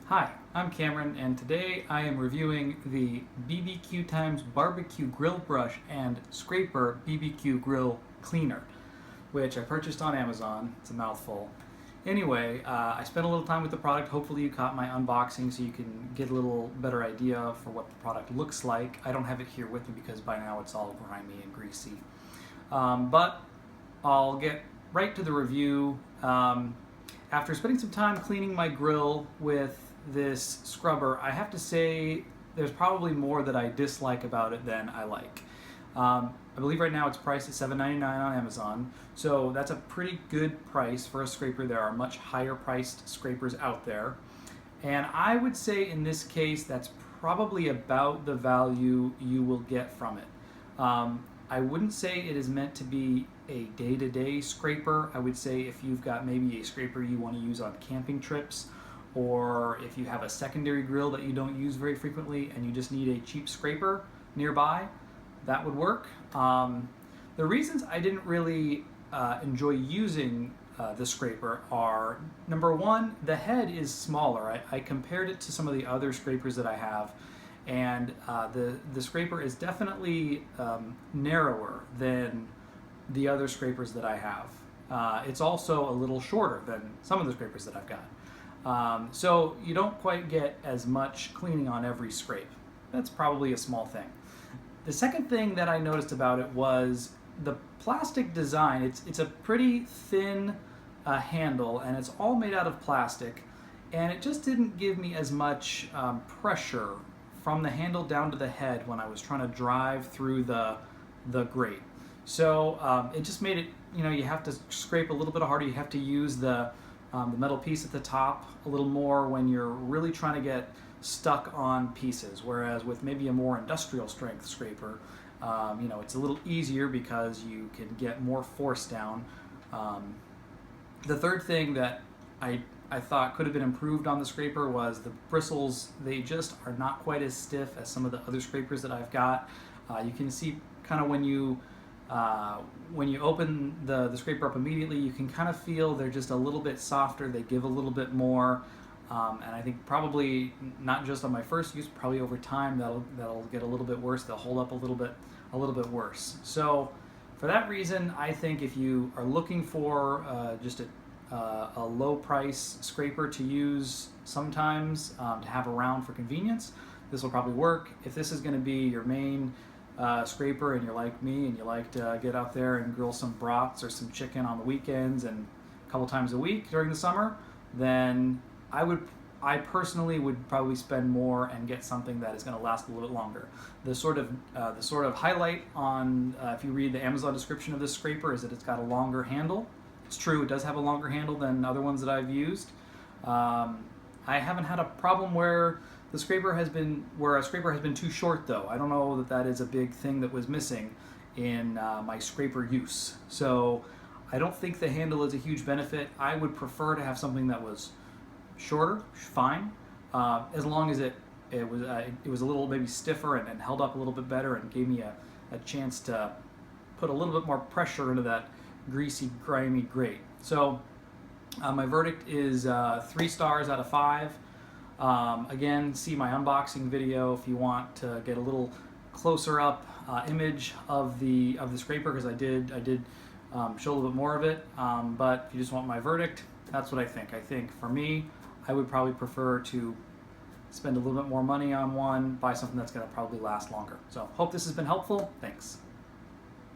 Hi, I'm Cameron, and today I am reviewing the BBQ times Barbecue Grill Brush and Scraper BBQ Grill Cleaner, which I purchased on Amazon. It's a mouthful. Anyway, I spent a little time with the product. Hopefully you caught my unboxing so you can get a little better idea for what the product looks like. I don't have it here with me because by now it's all grimy and greasy. But I'll get right to the review. After spending some time cleaning my grill with this scrubber, I have to say there's probably more that I dislike about it than I like. I believe right now it's priced at $7.99 on Amazon, so that's a pretty good price for a scraper. There are much higher priced scrapers out there, and I would say in this case that's probably about the value you will get from it. I wouldn't say it is meant to be a day-to-day scraper. I would say if you've got maybe a scraper you want to use on camping trips, or if you have a secondary grill that you don't use very frequently and you just need a cheap scraper nearby, that would work. The reasons I didn't really enjoy using the scraper are, number one, the head is smaller. I compared it to some of the other scrapers that I have, and the scraper is definitely narrower than the other scrapers that I have. It's also a little shorter than some of the scrapers that I've got. So you don't quite get as much cleaning on every scrape. That's probably a small thing. The second thing that I noticed about it was the plastic design. It's a pretty thin handle, and it's all made out of plastic, and it just didn't give me as much pressure from the handle down to the head when I was trying to drive through the grate. So it just made it, you have to scrape a little bit harder. You have to use the metal piece at the top a little more when you're really trying to get stuck on pieces. Whereas with maybe a more industrial strength scraper, it's a little easier because you can get more force down. The third thing that I thought could have been improved on the scraper was the bristles. They just are not quite as stiff as some of the other scrapers that I've got. You can see kind of when you open the scraper up immediately, you can kind of feel they're just a little bit softer. They give a little bit more, and I think probably not just on my first use, probably over time that'll get a little bit worse. They'll hold up a little bit worse. So for that reason, I think if you are looking for just a low price scraper to use sometimes, to have around for convenience, this will probably work. If this is going to be your main scraper and you're like me and you like to get out there and grill some brats or some chicken on the weekends and a couple times a week during the summer, then I personally would probably spend more and get something that is going to last a little bit longer. The sort of highlight on if you read the Amazon description of this scraper is that it's got a longer handle. It's true, it does have a longer handle than other ones that I've used. I haven't had a problem where a scraper has been too short, though. I don't know that is a big thing that was missing in my scraper use. So I don't think the handle is a huge benefit. I would prefer to have something that was shorter, fine, as long as it was a little maybe stiffer and held up a little bit better and gave me a chance to put a little bit more pressure into that greasy, grimy grate. So my verdict is 3 stars out of 5. Again, see my unboxing video if you want to get a little closer up image of the scraper, because I did show a little bit more of it. But if you just want my verdict, that's what I think. I think for me, I would probably prefer to spend a little bit more money on one, buy something that's going to probably last longer. So hope this has been helpful. Thanks.